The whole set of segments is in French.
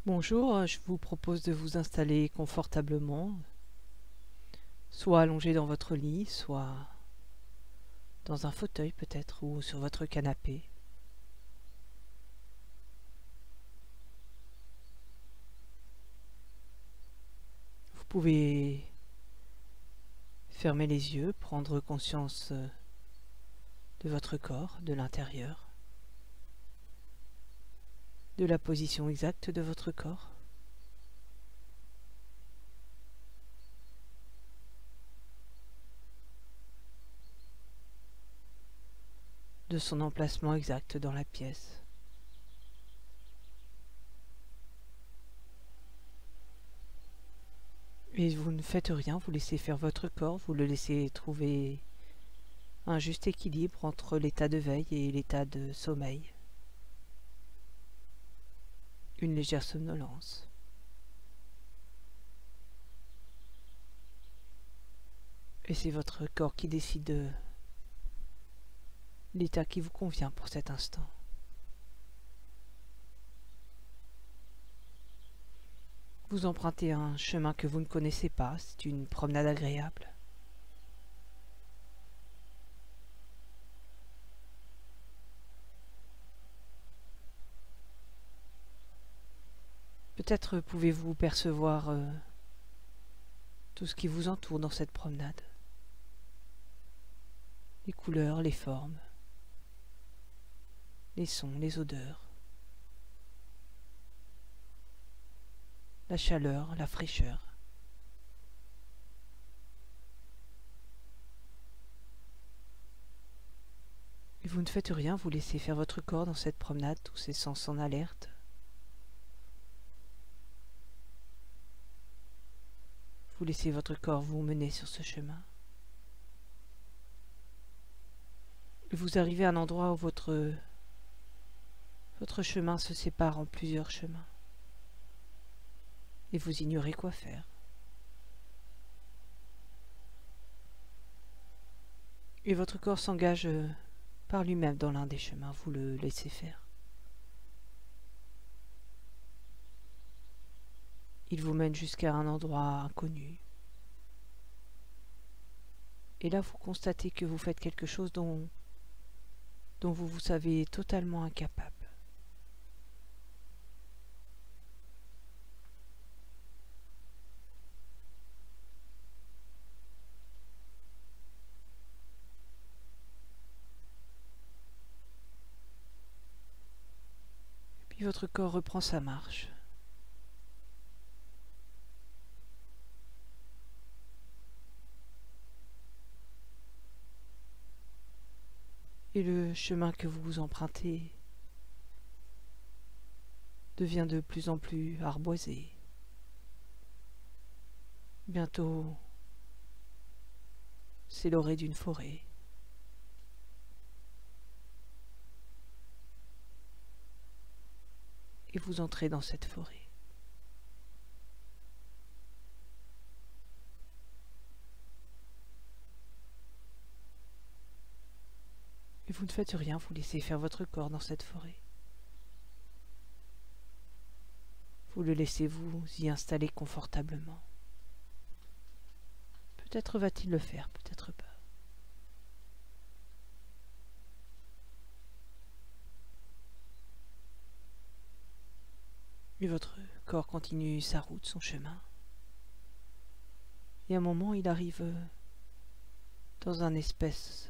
Bonjour, je vous propose de vous installer confortablement, soit allongé dans votre lit, soit dans un fauteuil peut-être, ou sur votre canapé. Vous pouvez fermer les yeux, prendre conscience de votre corps, de l'intérieur, de la position exacte de votre corps. De son emplacement exact dans la pièce. Et vous ne faites rien, vous laissez faire votre corps, vous le laissez trouver un juste équilibre entre l'état de veille et l'état de sommeil. Une légère somnolence. Et c'est votre corps qui décide de l'état qui vous convient pour cet instant. Vous empruntez un chemin que vous ne connaissez pas, c'est une promenade agréable. Peut-être pouvez-vous percevoir tout ce qui vous entoure dans cette promenade. Les couleurs, les formes, les sons, les odeurs, la chaleur, la fraîcheur. Et vous ne faites rien, vous laissez faire votre corps dans cette promenade, tous ses sens en alerte. Vous laissez votre corps vous mener sur ce chemin. Et vous arrivez à un endroit où votre chemin se sépare en plusieurs chemins. Et vous ignorez quoi faire. Et votre corps s'engage par lui-même dans l'un des chemins, vous le laissez faire. Il vous mène jusqu'à un endroit inconnu. Et là, vous constatez que vous faites quelque chose dont vous vous savez totalement incapable. Et puis votre corps reprend sa marche. Et le chemin que vous empruntez devient de plus en plus arboisé. Bientôt, c'est l'orée d'une forêt. Et vous entrez dans cette forêt. Et vous ne faites rien, vous laissez faire votre corps dans cette forêt. Vous le laissez vous y installer confortablement. Peut-être va-t-il le faire, peut-être pas. Et votre corps continue sa route, son chemin. Et à un moment, il arrive dans un espace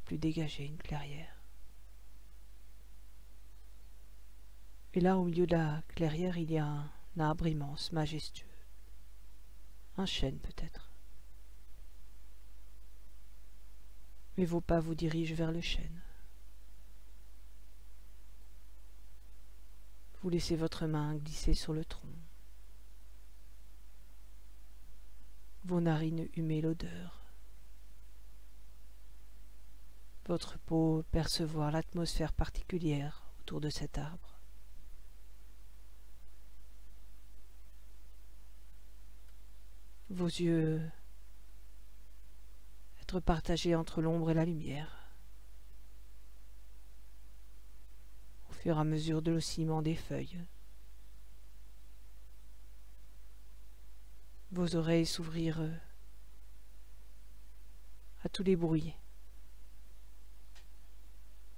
plus dégagé, une clairière. Et là, au milieu de la clairière, il y a un arbre immense, majestueux. Un chêne peut-être. Mais vos pas vous dirigent vers le chêne. Vous laissez votre main glisser sur le tronc. Vos narines humer l'odeur. Votre peau percevoir l'atmosphère particulière autour de cet arbre. Vos yeux être partagés entre l'ombre et la lumière. fur et à mesure de l'oscillement des feuilles. Vos oreilles s'ouvrirent à tous les bruits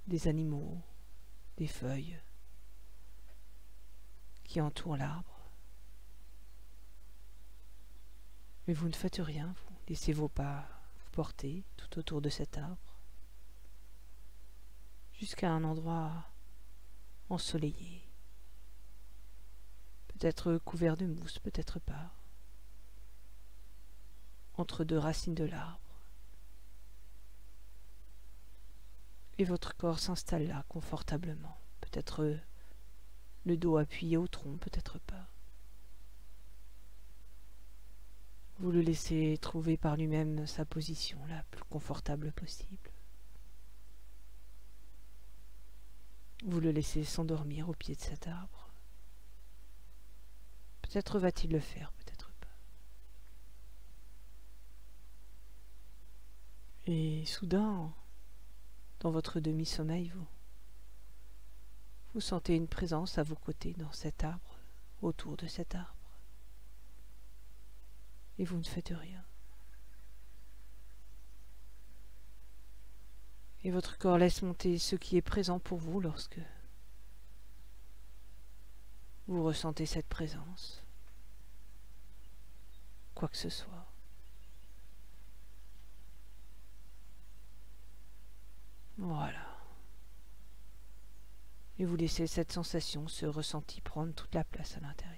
des animaux, des feuilles qui entourent l'arbre. Mais vous ne faites rien, vous laissez vos pas vous porter tout autour de cet arbre, jusqu'à un endroit ensoleillé, peut-être couvert de mousse, peut-être pas, entre deux racines de l'arbre. Et votre corps s'installe là confortablement, peut-être le dos appuyé au tronc, peut-être pas. Vous le laissez trouver par lui-même sa position la plus confortable possible. Vous le laissez s'endormir au pied de cet arbre. Peut-être va-t-il le faire, peut-être pas. Et soudain, dans votre demi-sommeil, vous sentez une présence à vos côtés dans cet arbre, autour de cet arbre. Et vous ne faites rien. Et votre corps laisse monter ce qui est présent pour vous lorsque vous ressentez cette présence, quoi que ce soit. Voilà. Et vous laissez cette sensation, ce ressenti prendre toute la place à l'intérieur.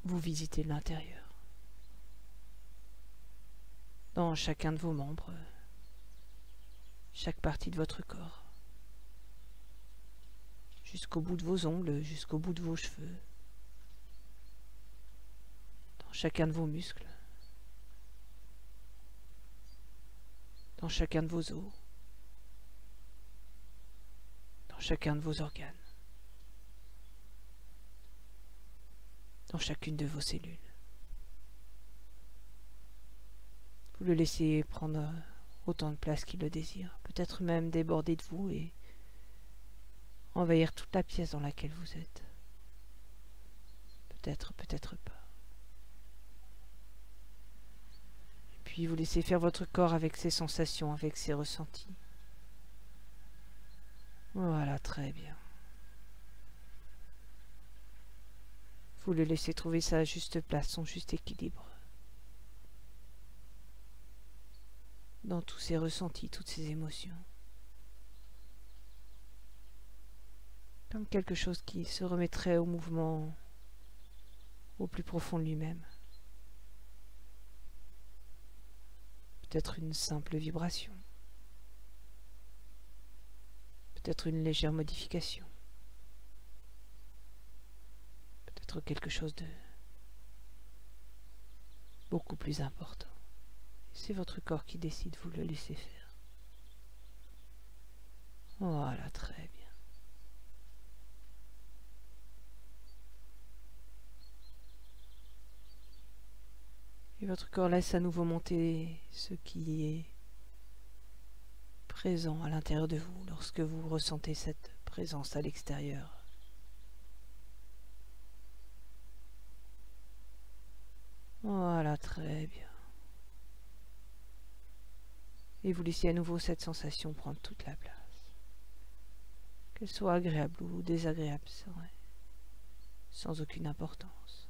Vous visitez l'intérieur. Dans chacun de vos membres, chaque partie de votre corps, jusqu'au bout de vos ongles, jusqu'au bout de vos cheveux, dans chacun de vos muscles, dans chacun de vos os, dans chacun de vos organes, dans chacune de vos cellules. Vous le laissez prendre autant de place qu'il le désire, peut-être même déborder de vous et envahir toute la pièce dans laquelle vous êtes. Peut-être, peut-être pas. Et puis vous laissez faire votre corps avec ses sensations, avec ses ressentis. Voilà, très bien. Vous le laissez trouver sa juste place, son juste équilibre. Dans tous ses ressentis, toutes ses émotions. Comme quelque chose qui se remettrait au mouvement au plus profond de lui-même. Peut-être une simple vibration. Peut-être une légère modification. Peut-être quelque chose de beaucoup plus important. C'est votre corps qui décide, vous le laissez faire. Voilà, très bien. Et votre corps laisse à nouveau monter ce qui est présent à l'intérieur de vous lorsque vous ressentez cette présence à l'extérieur. Voilà, très bien. Et vous laissez à nouveau cette sensation prendre toute la place. Qu'elle soit agréable ou désagréable, c'est vrai, sans aucune importance.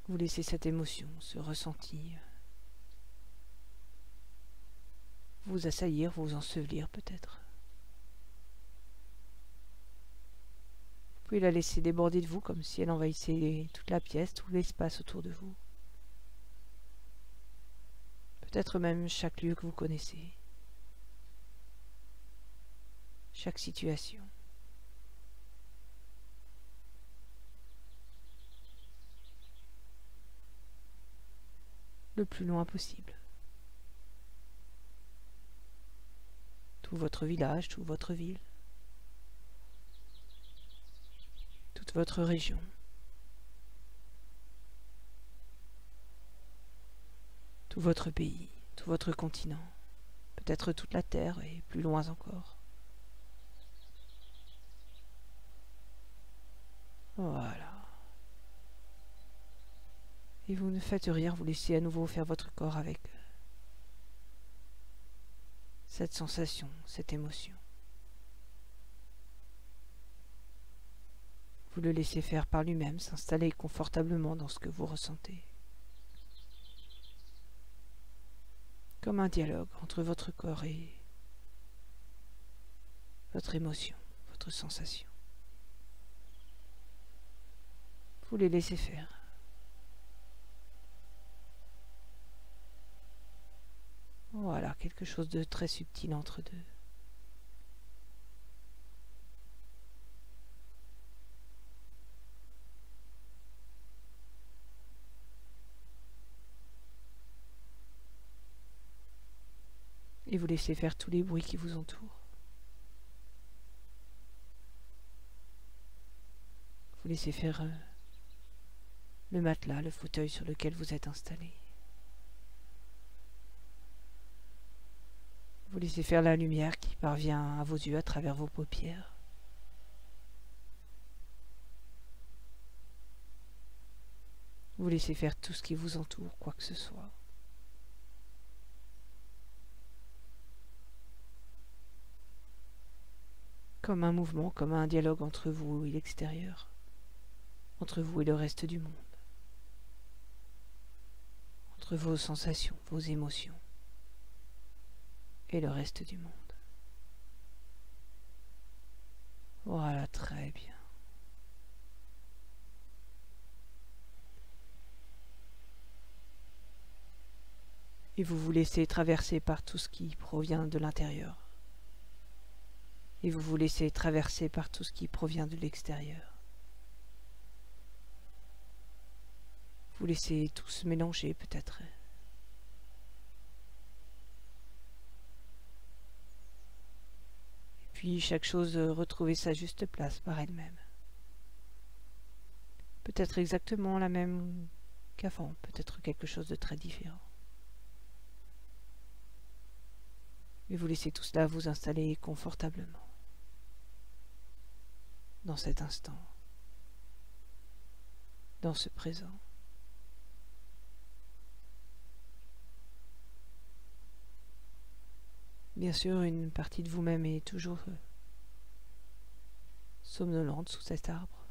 Vous laissez cette émotion, ce ressenti, vous assaillir, vous ensevelir peut-être. Vous pouvez la laisser déborder de vous comme si elle envahissait toute la pièce, tout l'espace autour de vous. Peut-être même chaque lieu que vous connaissez, chaque situation. Le plus loin possible. Tout votre village, toute votre ville, toute votre région. Tout votre pays, tout votre continent. peut-être toute la terre et plus loin encore. Voilà. Et vous ne faites rien, vous laissez à nouveau faire votre corps avec cette sensation, cette émotion. Vous le laissez faire par lui-même, s'installer confortablement dans ce que vous ressentez. Comme un dialogue entre votre corps et votre émotion, votre sensation. Vous les laissez faire. Voilà, quelque chose de très subtil entre deux. Et vous laissez faire tous les bruits qui vous entourent. Vous laissez faire le matelas, le fauteuil sur lequel vous êtes installé. Vous laissez faire la lumière qui parvient à vos yeux à travers vos paupières. Vous laissez faire tout ce qui vous entoure, quoi que ce soit. Comme un mouvement, comme un dialogue entre vous et l'extérieur, entre vous et le reste du monde, entre vos sensations, vos émotions et le reste du monde. Voilà, très bien. Et vous vous laissez traverser par tout ce qui provient de l'intérieur. Et vous vous laissez traverser par tout ce qui provient de l'extérieur. Vous laissez tout se mélanger peut-être. Et puis chaque chose retrouver sa juste place par elle-même. Peut-être exactement la même qu'avant, peut-être quelque chose de très différent. Et vous laissez tout cela vous installer confortablement dans cet instant, dans ce présent. Bien sûr, une partie de vous-même est toujours somnolente sous cet arbre.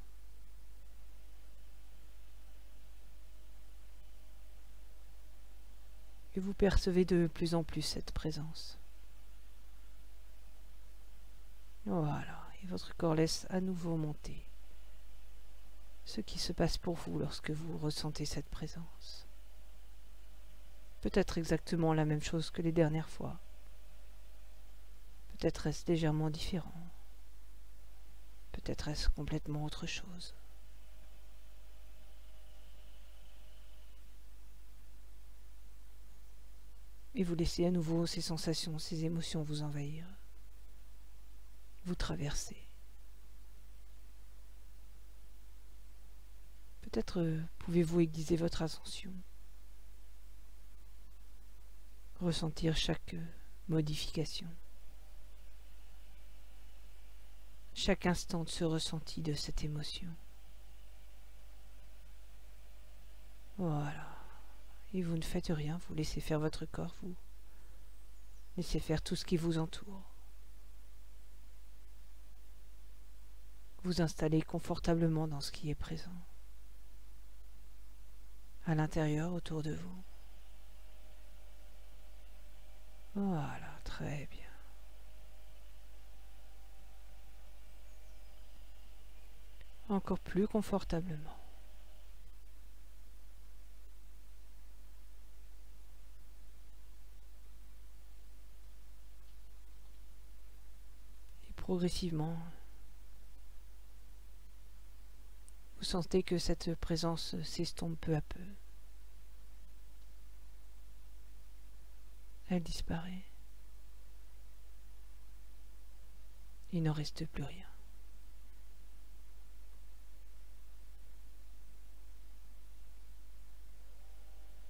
Et vous percevez de plus en plus cette présence. Voilà, et votre corps laisse à nouveau monter ce qui se passe pour vous lorsque vous ressentez cette présence. Peut-être exactement la même chose que les dernières fois. Peut-être est-ce légèrement différent. Peut-être est-ce complètement autre chose. Et vous laissez à nouveau ces sensations, ces émotions vous envahir. Vous traversez. Peut-être pouvez-vous aiguiser votre attention. Ressentir chaque modification. Chaque instant de ce ressenti de cette émotion. Voilà. Et vous ne faites rien, vous laissez faire votre corps, vous laissez faire tout ce qui vous entoure. Vous installez confortablement dans ce qui est présent, à l'intérieur, autour de vous. Voilà, très bien. Encore plus confortablement. Et progressivement, vous sentez que cette présence s'estompe peu à peu. Elle disparaît. Il n'en reste plus rien.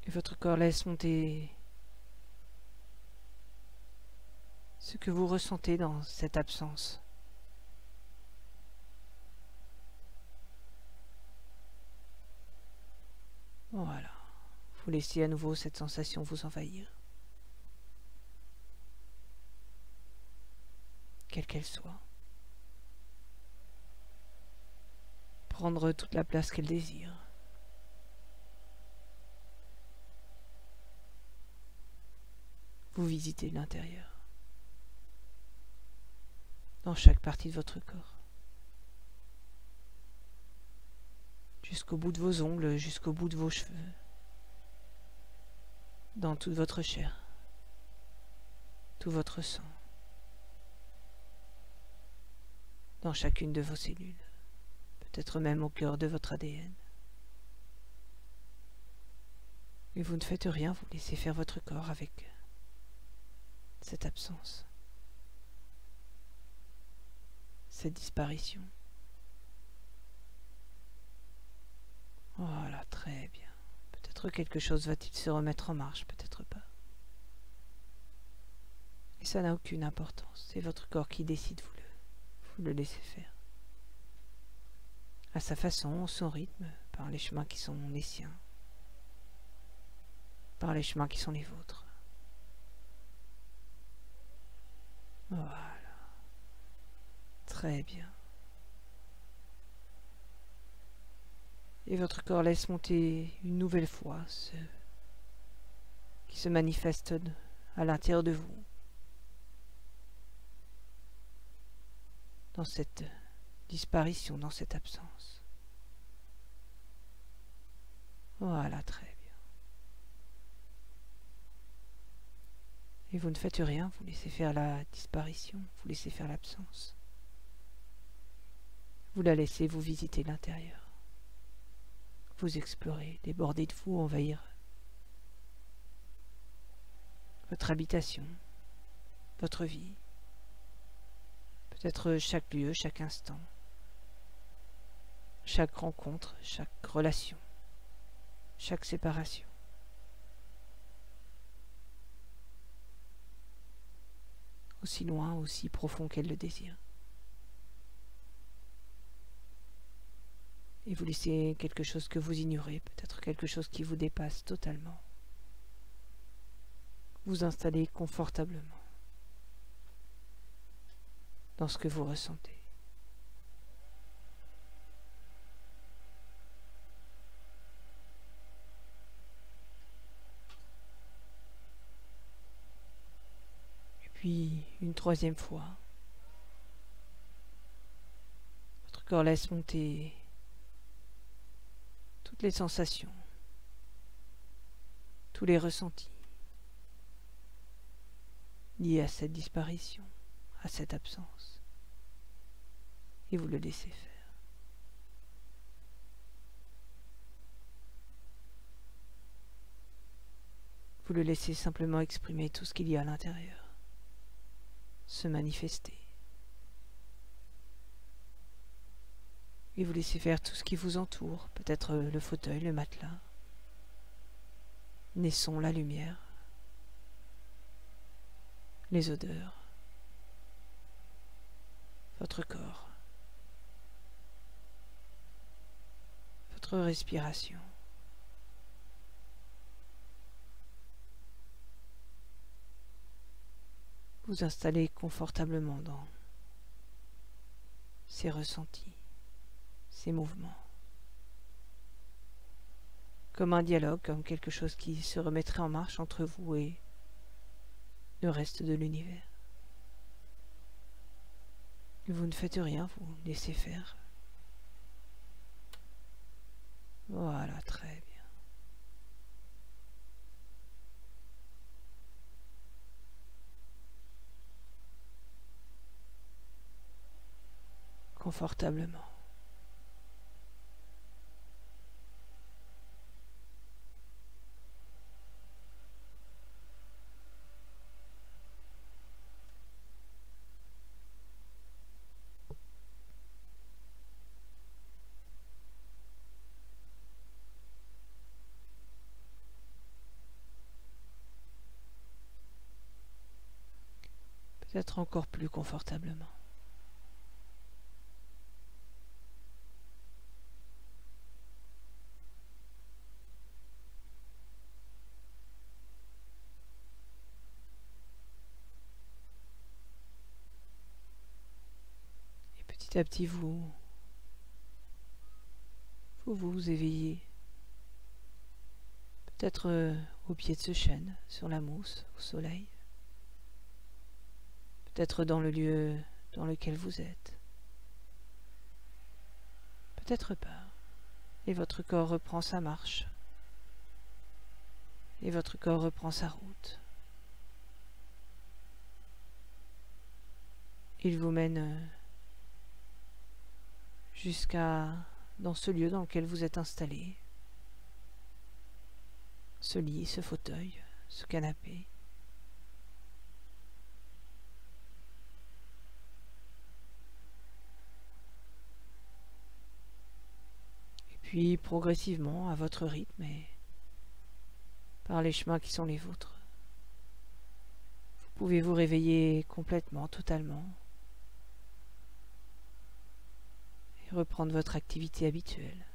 Et votre corps laisse monter ce que vous ressentez dans cette absence. Voilà. Vous laissez à nouveau cette sensation vous envahir. Quelle qu'elle soit. Prendre toute la place qu'elle désire. Vous visitez l'intérieur. Dans chaque partie de votre corps. Jusqu'au bout de vos ongles, jusqu'au bout de vos cheveux. Dans toute votre chair. Tout votre sang. Dans chacune de vos cellules. Peut-être même au cœur de votre ADN. Et vous ne faites rien, vous laissez faire votre corps avec cette absence. Cette disparition. Voilà, très bien. Peut-être quelque chose va-t-il se remettre en marche, peut-être pas. Et ça n'a aucune importance. C'est votre corps qui décide, vous le laissez faire. À sa façon, son rythme, par les chemins qui sont les siens. Par les chemins qui sont les vôtres. Voilà. Très bien. Et votre corps laisse monter une nouvelle fois ce qui se manifeste à l'intérieur de vous. Dans cette disparition, dans cette absence. Voilà, très bien. Et vous ne faites rien, vous laissez faire la disparition, vous laissez faire l'absence. Vous la laissez vous visiter l'intérieur. Vous explorer, déborder de vous, envahir votre habitation, votre vie. Peut-être chaque lieu, chaque instant, chaque rencontre, chaque relation, chaque séparation. Aussi loin, aussi profond qu'elle le désire. Et vous laissez quelque chose que vous ignorez, peut-être quelque chose qui vous dépasse totalement. Vous installez confortablement dans ce que vous ressentez. Et puis, une troisième fois, votre corps laisse monter toutes les sensations, tous les ressentis liés à cette disparition, à cette absence, et vous le laissez faire. Vous le laissez simplement exprimer tout ce qu'il y a à l'intérieur, se manifester. Et vous laissez faire tout ce qui vous entoure, peut-être le fauteuil, le matelas, les sons, la lumière, les odeurs, votre corps, votre respiration. Vous installez confortablement dans ces ressentis, ces mouvements. Comme un dialogue, comme quelque chose qui se remettrait en marche entre vous et le reste de l'univers. Vous ne faites rien, vous laissez faire. Voilà, très bien. Confortablement. peut-être encore plus confortablement. Et petit à petit, vous vous éveillez. Peut-être au pied de ce chêne, sur la mousse, au soleil. Peut-être dans le lieu dans lequel vous êtes. Peut-être pas. Et votre corps reprend sa marche. Et votre corps reprend sa route. Il vous mène jusqu'à dans ce lieu dans lequel vous êtes installé. Ce lit, ce fauteuil, ce canapé. Et puis progressivement, à votre rythme et par les chemins qui sont les vôtres, vous pouvez vous réveiller complètement, totalement, et reprendre votre activité habituelle.